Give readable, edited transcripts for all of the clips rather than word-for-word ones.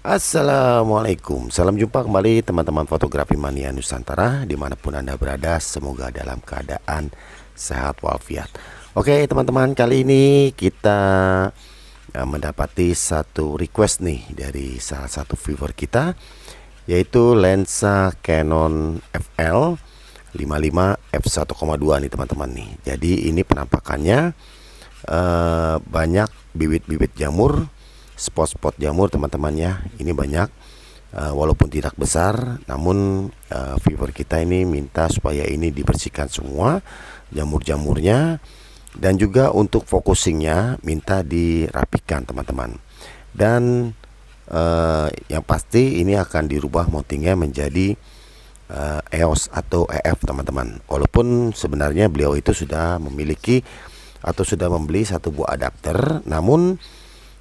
Assalamualaikum, salam jumpa kembali teman-teman fotografi mania Nusantara dimanapun Anda berada, semoga dalam keadaan sehat walafiat. Oke teman-teman, kali ini kita mendapati satu request nih dari salah satu viewer kita, yaitu lensa Canon FL 55 f1,2 nih teman-teman nih. Jadi ini penampakannya banyak bibit-bibit jamur, spot-spot jamur teman-temannya. Ini banyak, walaupun tidak besar, namun viewer kita ini minta supaya ini dibersihkan semua jamur-jamurnya, dan juga untuk focusingnya minta dirapikan teman-teman. Dan yang pasti ini akan dirubah mountingnya menjadi EOS atau EF teman-teman. Walaupun sebenarnya beliau itu sudah memiliki atau sudah membeli satu buah adapter, namun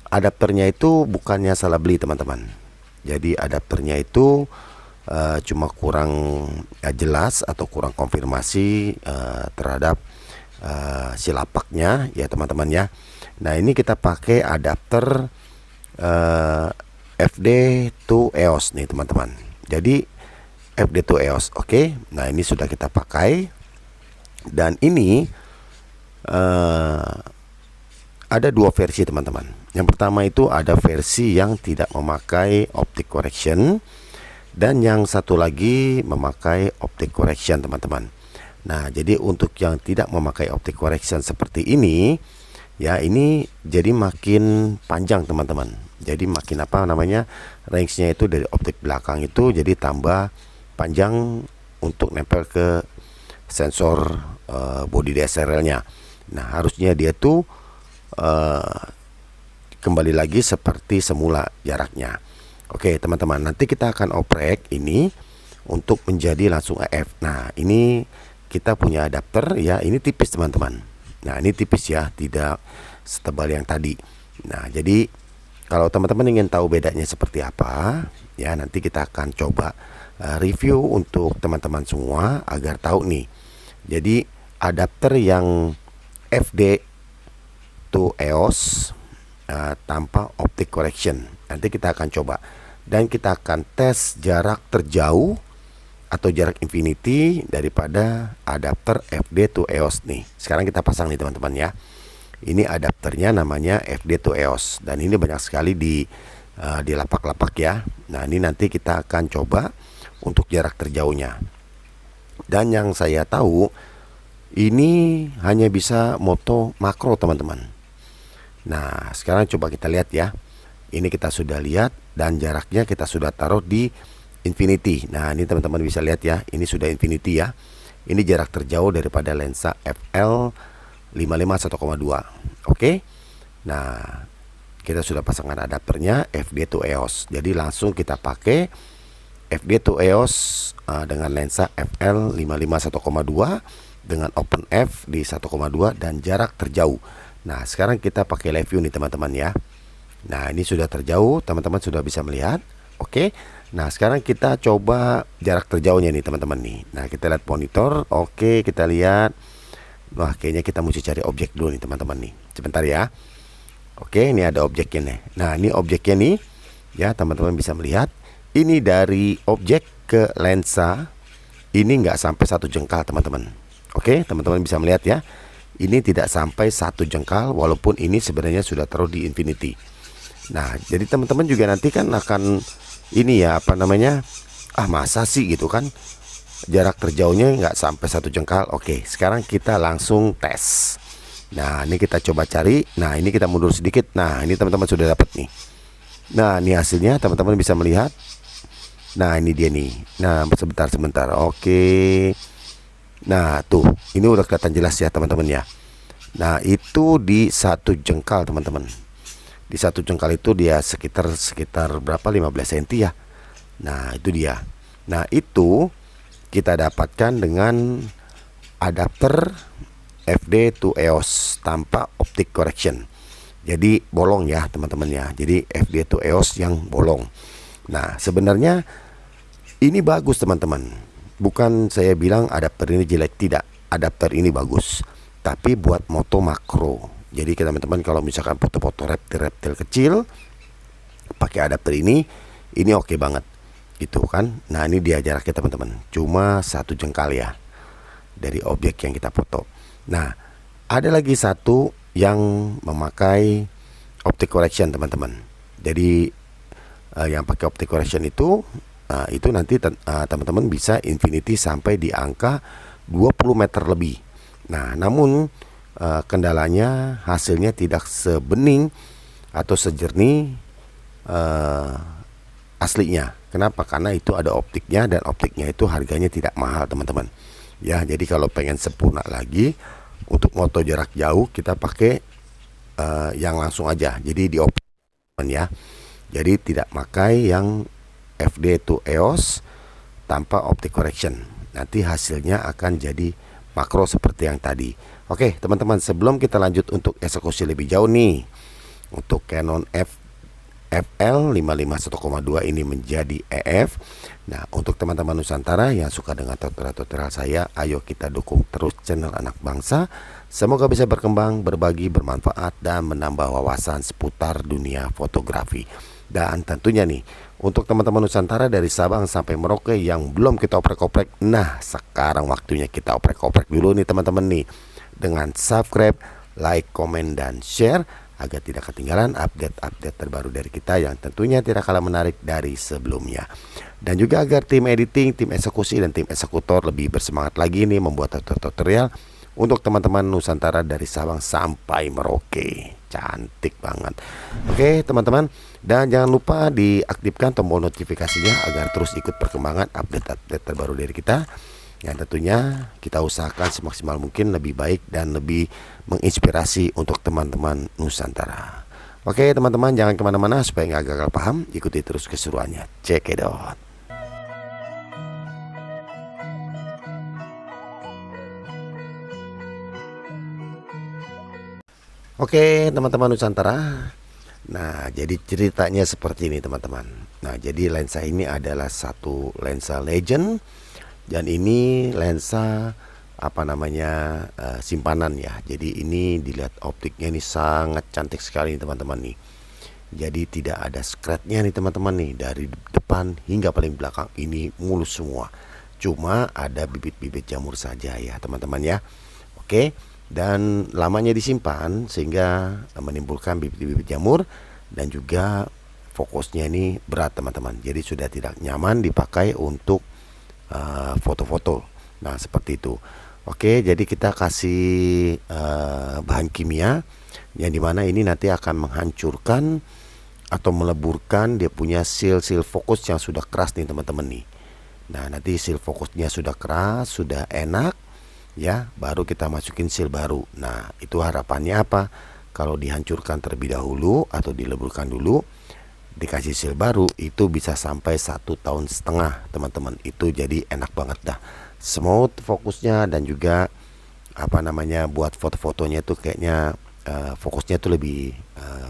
adapternya itu bukannya salah beli teman-teman. Jadi adapternya itu cuma kurang jelas atau kurang konfirmasi terhadap si lapaknya ya teman-teman ya. Nah ini kita pakai adapter FD to EOS nih teman-teman. Jadi FD to EOS, oke. Nah ini sudah kita pakai, dan ini ada dua versi teman-teman. Yang pertama itu ada versi yang tidak memakai optic correction, dan yang satu lagi memakai optic correction teman-teman. Nah jadi untuk yang tidak memakai optic correction seperti ini ya, ini jadi makin panjang teman-teman. Jadi makin apa namanya, range-nya itu dari optik belakang itu jadi tambah panjang untuk nempel ke sensor body DSLR-nya. Nah harusnya dia tuh kembali lagi seperti semula jaraknya. Oke teman-teman, nanti kita akan oprek ini untuk menjadi langsung EF. Nah ini kita punya adapter ya, ini tipis teman-teman. Nah ini tipis ya, tidak setebal yang tadi. Nah jadi kalau teman-teman ingin tahu bedanya seperti apa ya, nanti kita akan coba review untuk teman-teman semua agar tahu nih. Jadi adapter yang FD to EOS tanpa optic correction, nanti kita akan coba, dan kita akan tes jarak terjauh atau jarak infinity daripada adapter FD to EOS nih. Sekarang kita pasang nih teman-teman ya. Ini adapternya namanya FD to EOS, dan ini banyak sekali di lapak-lapak ya. Nah ini nanti kita akan coba untuk jarak terjauhnya. Dan yang saya tahu ini hanya bisa moto makro teman-teman. Nah sekarang coba kita lihat ya. Ini kita sudah lihat, dan jaraknya kita sudah taruh di infinity. Nah ini teman-teman bisa lihat ya, ini sudah infinity ya. Ini jarak terjauh daripada lensa FL 55 1,2. Oke. Nah kita sudah pasangkan adapternya FD to EOS. Jadi langsung kita pakai FD to EOS dengan lensa FL 55 1,2 dengan open F di 1,2 dan jarak terjauh. Nah sekarang kita pakai live view nih teman-teman ya. Nah ini sudah terjauh, teman-teman sudah bisa melihat. Oke. Nah sekarang kita coba jarak terjauhnya nih teman-teman nih. Nah kita lihat monitor. Oke, kita lihat. Wah kayaknya kita mesti cari objek dulu nih teman-teman nih. Sebentar ya. Oke, ini ada objeknya nih. Nah ini objeknya nih ya, teman-teman bisa melihat. Ini dari objek ke lensa ini nggak sampai satu jengkal teman-teman. Oke, teman-teman bisa melihat ya. Ini tidak sampai satu jengkal, walaupun ini sebenarnya sudah taruh di infinity. Nah jadi teman-teman juga nanti kan akan ini ya, apa namanya, masa sih gitu kan, jarak terjauhnya nggak sampai satu jengkal. Oke, sekarang kita langsung tes. Nah ini kita coba cari. Nah ini kita mundur sedikit. Nah ini teman-teman sudah dapat nih. Nah ini hasilnya, teman-teman bisa melihat. Nah ini dia nih. Nah sebentar. Oke. Nah tuh, ini udah kelihatan jelas ya teman-teman ya. Nah itu di satu jengkal teman-teman. Di satu jengkal itu dia sekitar berapa, 15 cm ya. Nah itu dia. Nah itu kita dapatkan dengan adapter FD to EOS tanpa optic correction. Jadi bolong ya teman-teman ya. Jadi FD to EOS yang bolong. Nah sebenarnya ini bagus teman-teman. Bukan saya bilang adapter ini jelek, tidak. Adapter ini bagus, tapi buat moto makro. Jadi teman-teman kalau misalkan foto-foto reptil-reptil kecil pakai adapter ini ini oke banget gitu kan. Nah ini dia jaraknya teman-teman, cuma 1 jengkal ya dari objek yang kita foto. Nah ada lagi satu yang memakai optic correction teman-teman. Jadi yang pakai optic correction itu nanti teman-teman bisa infinity sampai di angka 20 meter lebih. Nah namun kendalanya hasilnya tidak sebening atau sejernih aslinya. Kenapa? Karena itu ada optiknya, dan optiknya itu harganya tidak mahal teman-teman ya. Jadi kalau pengen sempurna lagi untuk moto jarak jauh, kita pakai yang langsung aja, jadi di optik ya. Jadi tidak pakai yang FD to EOS tanpa optic correction, nanti hasilnya akan jadi makro seperti yang tadi. Oke teman-teman, sebelum kita lanjut untuk eksekusi lebih jauh nih, untuk Canon FL 551,2 ini menjadi EF. Nah untuk teman-teman Nusantara yang suka dengan tutorial-tutorial saya, ayo kita dukung terus channel Anak Bangsa. Semoga bisa berkembang, berbagi, bermanfaat, dan menambah wawasan seputar dunia fotografi. Dan tentunya nih, untuk teman-teman Nusantara dari Sabang sampai Merauke yang belum kita oprek-oprek, nah sekarang waktunya kita oprek-oprek dulu nih teman-teman nih, dengan subscribe, like, komen, dan share agar tidak ketinggalan update-update terbaru dari kita yang tentunya tidak kalah menarik dari sebelumnya. Dan juga agar tim editing, tim eksekusi, dan tim eksekutor lebih bersemangat lagi nih membuat tutorial untuk teman-teman Nusantara dari Sabang sampai Merauke. Cantik banget. Oke teman-teman, dan jangan lupa diaktifkan tombol notifikasinya agar terus ikut perkembangan update-update terbaru dari kita, yang tentunya kita usahakan semaksimal mungkin lebih baik dan lebih menginspirasi untuk teman-teman Nusantara. Oke teman-teman, jangan kemana-mana supaya nggak gagal paham, ikuti terus keseruannya. Check it out. Oke teman-teman Nusantara, nah jadi ceritanya seperti ini teman-teman. Nah jadi lensa ini adalah satu lensa legend, dan ini lensa simpanan ya. Jadi ini dilihat optiknya ini sangat cantik sekali teman-teman nih. Jadi tidak ada scratchnya nih teman-teman nih, dari depan hingga paling belakang ini mulus semua. Cuma ada bibit-bibit jamur saja ya teman-teman ya. Oke, dan lamanya disimpan sehingga menimbulkan bibit-bibit jamur, dan juga fokusnya ini berat teman-teman. Jadi sudah tidak nyaman dipakai untuk foto-foto. Nah seperti itu. Oke, jadi kita kasih bahan kimia yang dimana ini nanti akan menghancurkan atau meleburkan dia punya seal fokus yang sudah keras nih teman-teman nih. Nah nanti seal fokusnya sudah keras, sudah enak ya, baru kita masukin seal baru. Nah itu harapannya apa? Kalau dihancurkan terlebih dahulu atau dileburkan dulu, dikasih seal baru, itu bisa sampai 1,5 tahun teman-teman. Itu jadi enak banget dah, smooth fokusnya, dan juga buat foto-fotonya itu kayaknya fokusnya itu lebih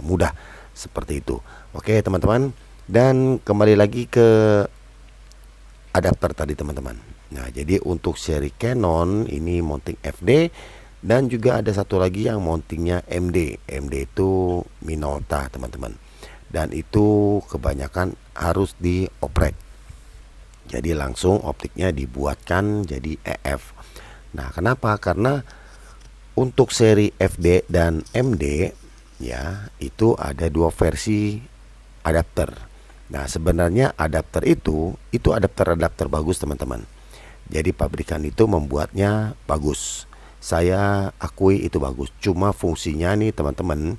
mudah seperti itu. Oke teman-teman, dan kembali lagi ke adapter tadi teman-teman. Nah jadi untuk seri Canon ini mounting FD, dan juga ada satu lagi yang mountingnya MD. MD itu Minolta teman-teman, dan itu kebanyakan harus dioprek. Jadi langsung optiknya dibuatkan jadi EF. Nah kenapa? Karena untuk seri FD dan MD ya, itu ada dua versi adapter. Nah sebenarnya adapter itu adapter bagus teman-teman. Jadi pabrikan itu membuatnya bagus, saya akui itu bagus. Cuma fungsinya nih teman-teman,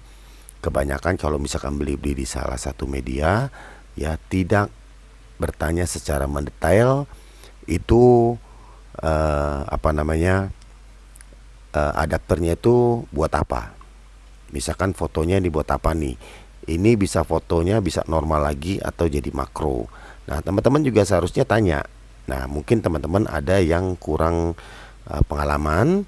kebanyakan kalau misalkan beli di salah satu media ya, tidak bertanya secara mendetail itu adapternya itu buat apa. Misalkan fotonya dibuat apa nih, ini bisa fotonya bisa normal lagi atau jadi makro. Nah teman-teman juga seharusnya tanya. Nah mungkin teman-teman ada yang kurang pengalaman,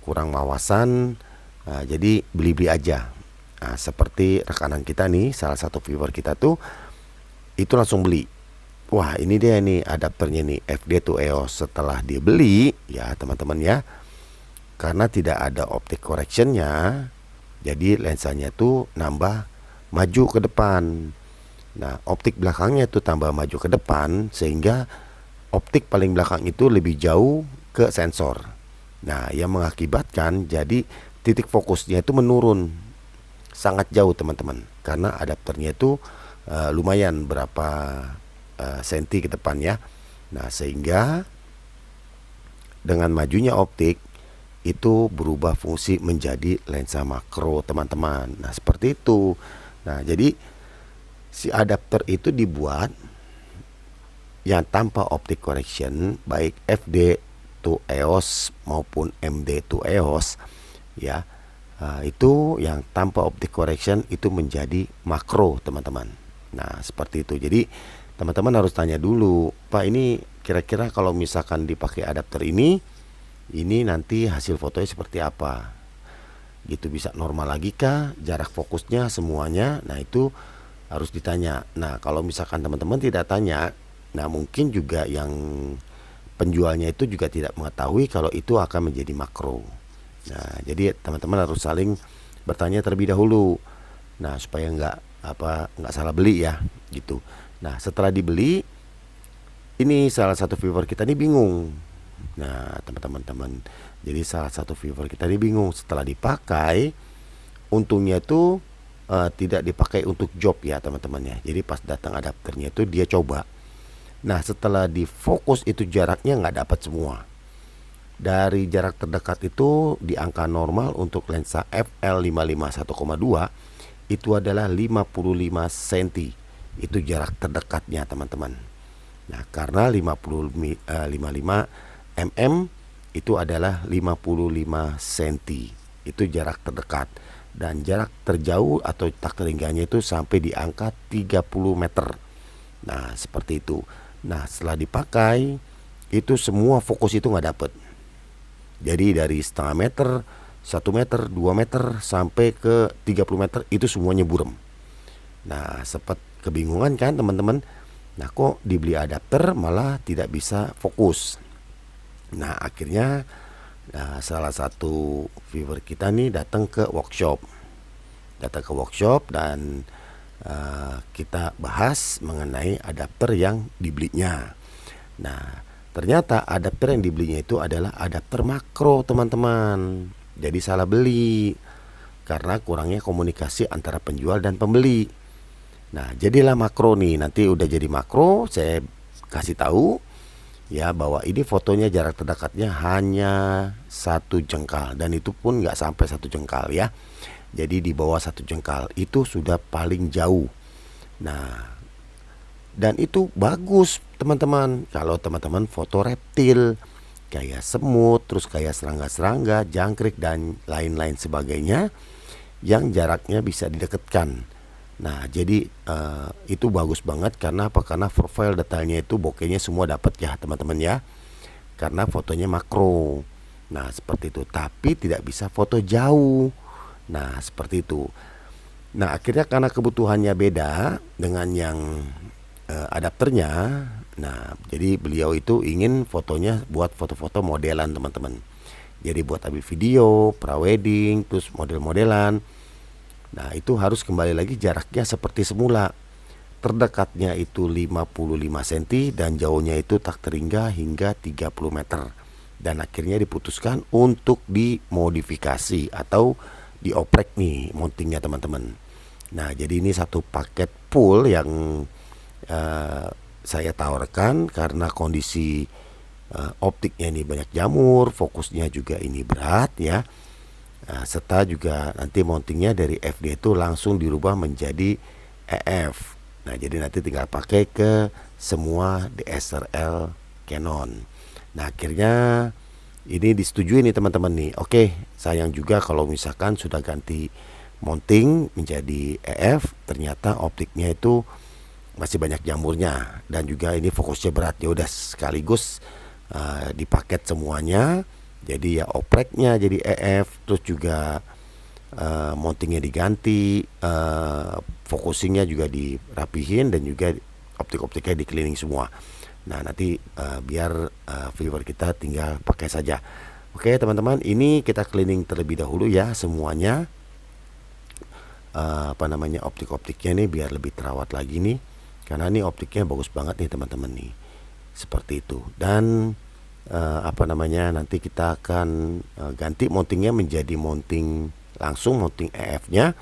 kurang wawasan, jadi beli-beli aja. Nah seperti rekanan kita nih, salah satu viewer kita tuh itu langsung beli. Wah ini dia nih adapternya nih, FD to EOS. Setelah dia beli ya teman-teman ya, karena tidak ada optic correctionnya, jadi lensanya tuh nambah maju ke depan. Nah, optik belakangnya itu tambah maju ke depan sehingga optik paling belakang itu lebih jauh ke sensor. Nah, yang mengakibatkan jadi titik fokusnya itu menurun sangat jauh teman-teman, karena adapternya itu lumayan berapa senti ke depan ya. Nah, sehingga dengan majunya optik itu berubah fungsi menjadi lensa makro teman-teman. Nah, seperti itu. Nah, jadi si adapter itu dibuat yang tanpa optic correction, baik FD to EOS maupun MD to EOS ya. Itu yang tanpa optic correction itu menjadi makro teman-teman. Nah, seperti itu. Jadi teman-teman harus tanya dulu, Pak, ini kira-kira kalau misalkan dipakai adapter ini nanti hasil fotonya seperti apa? Gitu, bisa normal lagi kah? Jarak fokusnya semuanya. Nah, itu harus ditanya. Nah, kalau misalkan teman-teman tidak tanya, nah mungkin juga yang penjualnya itu juga tidak mengetahui kalau itu akan menjadi makro. Nah, jadi teman-teman harus saling bertanya terlebih dahulu. Nah, supaya nggak salah beli ya, gitu. Nah, setelah dibeli, ini salah satu viewer kita ini bingung. Nah, teman-teman, jadi salah satu viewer kita ini bingung setelah dipakai. Untungnya itu tidak dipakai untuk job ya teman-teman ya. Jadi pas datang adapternya itu dia coba. Nah, setelah difokus itu jaraknya nggak dapat semua. Dari jarak terdekat itu di angka normal untuk lensa FL55 1,2 itu adalah 55 cm. Itu jarak terdekatnya teman-teman. Nah, karena 55 mm itu adalah 55 cm. Itu jarak terdekat. Dan jarak terjauh atau tak teringgahnya itu sampai di angka 30 meter. Nah, seperti itu. Nah, setelah dipakai itu semua fokus itu nggak dapet. Jadi dari setengah meter, 1 meter, 2 meter sampai ke 30 meter itu semuanya buram. Nah, sempat kebingungan kan teman-teman. Nah, kok dibeli adapter malah tidak bisa fokus. Nah, akhirnya salah satu viewer kita nih datang ke workshop. Dan kita bahas mengenai adapter yang dibelinya. Nah, ternyata adapter yang dibelinya itu adalah adapter makro teman-teman. Jadi salah beli karena kurangnya komunikasi antara penjual dan pembeli. Nah, jadilah makro nih. Nanti udah jadi makro, saya kasih tahu ya bahwa ini fotonya jarak terdekatnya hanya 1 jengkal, dan itu pun nggak sampai 1 jengkal ya. Jadi di bawah 1 jengkal itu sudah paling jauh. Nah, dan itu bagus teman-teman. Kalau teman-teman foto reptil kayak semut, terus kayak serangga-serangga, jangkrik dan lain-lain sebagainya yang jaraknya bisa didekatkan. Nah, jadi itu bagus banget. Karena apa? Karena profile detailnya itu bokehnya semua dapat ya teman-teman ya. Karena fotonya makro. Nah, seperti itu. Tapi tidak bisa foto jauh. Nah, seperti itu. Nah, akhirnya karena kebutuhannya beda dengan yang adapternya. Nah, jadi beliau itu ingin fotonya buat foto-foto modelan teman-teman. Jadi buat ambil video, prawedding, terus model-modelan. Nah, itu harus kembali lagi jaraknya seperti semula. Terdekatnya itu 55 cm dan jauhnya itu tak terhingga hingga 30 meter. Dan akhirnya diputuskan untuk dimodifikasi atau dioprek nih mountingnya teman-teman. Nah, jadi ini satu paket full yang saya tawarkan karena kondisi optiknya ini banyak jamur, fokusnya juga ini berat ya. Serta juga nanti mountingnya dari FD itu langsung dirubah menjadi EF. Nah, jadi nanti tinggal pakai ke semua DSLR Canon. Nah, akhirnya ini disetujui nih teman-teman nih. Oke, sayang juga kalau misalkan sudah ganti mounting menjadi EF, ternyata optiknya itu masih banyak jamurnya dan juga ini fokusnya berat. Ya udah sekaligus dipaket semuanya. Jadi ya opreknya jadi EF, terus juga mountingnya diganti, focusingnya juga dirapihin, dan juga optik-optiknya di cleaning semua. Nah, nanti biar viewer kita tinggal pakai saja. Oke teman-teman, ini kita cleaning terlebih dahulu ya semuanya. apa namanya, optik-optiknya nih biar lebih terawat lagi nih, karena nih optiknya bagus banget nih teman-teman nih, seperti itu. Dan apa namanya, nanti kita akan ganti mountingnya menjadi mounting langsung, mounting EF-nya,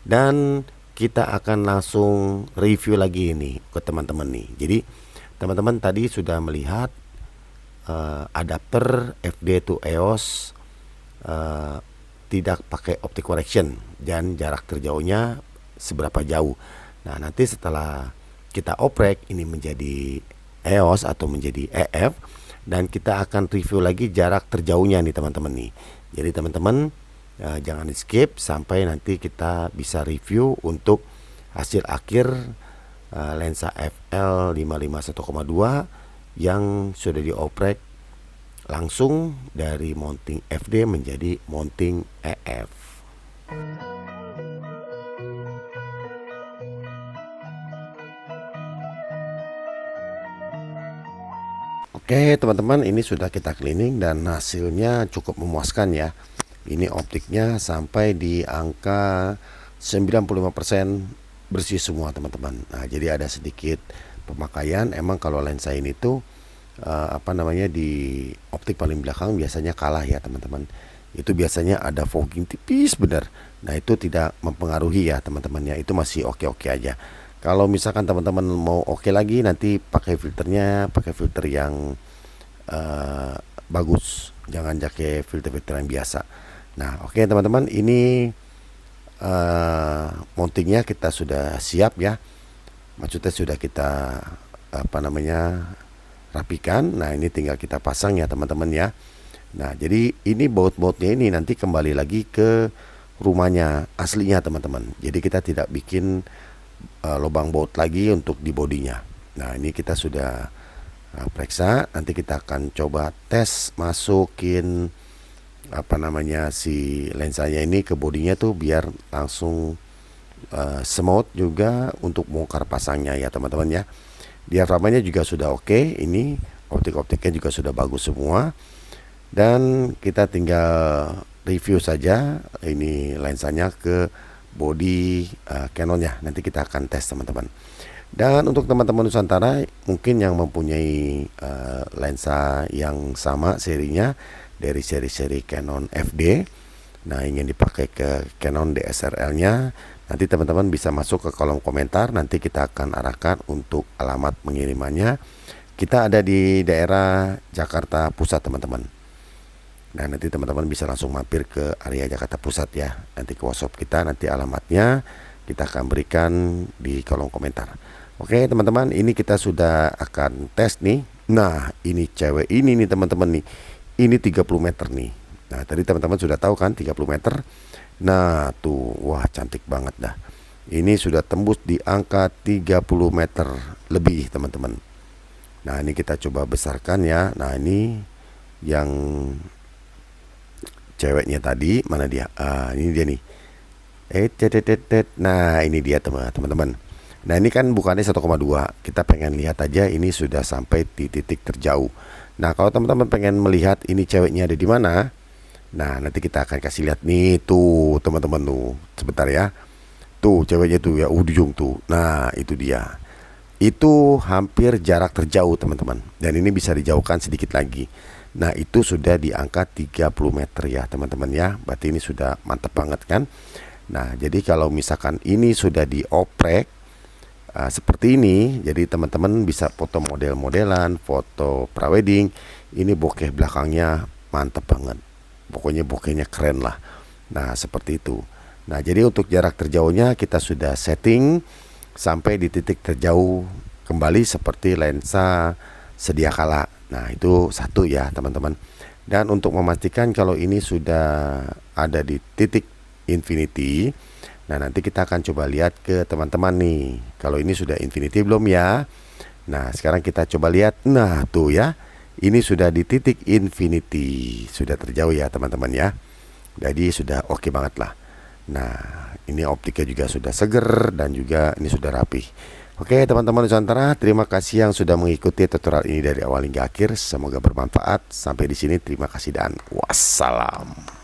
dan kita akan langsung review lagi ini ke teman-teman nih. Jadi teman-teman tadi sudah melihat adapter FD to EOS tidak pakai optic correction dan jarak terjauhnya seberapa jauh. Nah, nanti setelah kita oprek ini menjadi EOS atau menjadi EF, dan kita akan review lagi jarak terjauhnya nih teman-teman nih. Jadi teman-teman jangan di skip sampai nanti kita bisa review untuk hasil akhir lensa FL 551,2 yang sudah dioprek langsung dari mounting FD menjadi mounting EF. Oke teman-teman, ini sudah kita cleaning dan hasilnya cukup memuaskan ya. Ini optiknya sampai di angka 95% bersih semua teman-teman. Nah, jadi ada sedikit pemakaian. Emang kalau lensa ini tuh apa namanya, di optik paling belakang biasanya kalah ya teman-teman. Itu biasanya ada fogging tipis bener. Nah, itu tidak mempengaruhi ya teman-teman ya. Itu masih oke-oke aja. Kalau misalkan teman-teman mau oke lagi, nanti pakai filternya, pakai filter yang bagus. Jangan pakai filter-filter yang biasa. Nah, oke teman-teman, ini mountingnya kita sudah siap ya. Maksudnya sudah kita apa namanya, rapikan. Nah, ini tinggal kita pasang ya teman-teman ya. Nah, jadi ini baut-bautnya ini nanti kembali lagi ke rumahnya aslinya teman-teman. Jadi kita tidak bikin lubang baut lagi untuk di bodinya. Nah, ini kita sudah periksa. Nanti kita akan coba tes masukin apa namanya, si lensanya ini ke bodinya tuh biar langsung smooth juga untuk bongkar pasangnya ya teman-teman ya. Diafragmanya juga sudah oke. Ini optik-optiknya juga sudah bagus semua, dan kita tinggal review saja ini lensanya ke body Canonnya. Nanti kita akan tes teman-teman. Dan untuk teman-teman Nusantara mungkin yang mempunyai lensa yang sama serinya dari seri-seri Canon FD, nah ingin dipakai ke Canon DSLR-nya, nanti teman-teman bisa masuk ke kolom komentar. Nanti kita akan arahkan untuk alamat pengirimannya. Kita ada di daerah Jakarta Pusat teman-teman. Nah, nanti teman-teman bisa langsung mampir ke area Jakarta Pusat ya. Nanti ke workshop kita, nanti alamatnya kita akan berikan di kolom komentar. Oke teman-teman, ini kita sudah akan tes nih. Nah, ini cewek ini nih teman-teman nih. Ini 30 meter nih. Nah, tadi teman-teman sudah tahu kan 30 meter. Nah, tuh, wah cantik banget dah. Ini sudah tembus di angka 30 meter lebih teman-teman. Nah, ini kita coba besarkan ya. Nah, ini yang ceweknya tadi, mana dia? Ini dia nih. Nah, ini dia teman-teman. Nah, ini kan bukannya 1,2. Kita pengen lihat aja ini sudah sampai di titik terjauh. Nah, kalau teman-teman pengen melihat ini ceweknya ada di mana, nah nanti kita akan kasih lihat nih tuh teman-teman tuh. Sebentar ya. Tuh ceweknya tuh ya, ujung tuh. Nah, itu dia. Itu hampir jarak terjauh teman-teman. Dan ini bisa dijauhkan sedikit lagi. Nah, itu sudah di angka 30 meter ya teman-teman ya. Berarti ini sudah mantep banget kan. Nah, jadi kalau misalkan ini sudah dioprek seperti ini, jadi teman-teman bisa foto model-modelan, foto prawedding. Ini bokeh belakangnya mantep banget. Pokoknya bokehnya keren lah. Nah, seperti itu. Nah, jadi untuk jarak terjauhnya kita sudah setting sampai di titik terjauh kembali seperti lensa sedia kala. Nah, itu satu ya teman-teman. Dan untuk memastikan kalau ini sudah ada di titik infinity, nah nanti kita akan coba lihat ke teman-teman nih. Kalau ini sudah infinity belum ya. Nah, sekarang kita coba lihat. Nah, tuh ya. Ini sudah di titik infinity. Sudah terjauh ya teman-teman ya. Jadi sudah oke banget lah. Nah, ini optiknya juga sudah seger dan juga ini sudah rapi. Oke teman-teman Nusantara, terima kasih yang sudah mengikuti tutorial ini dari awal hingga akhir. Semoga bermanfaat. Sampai di sini, terima kasih dan wassalam.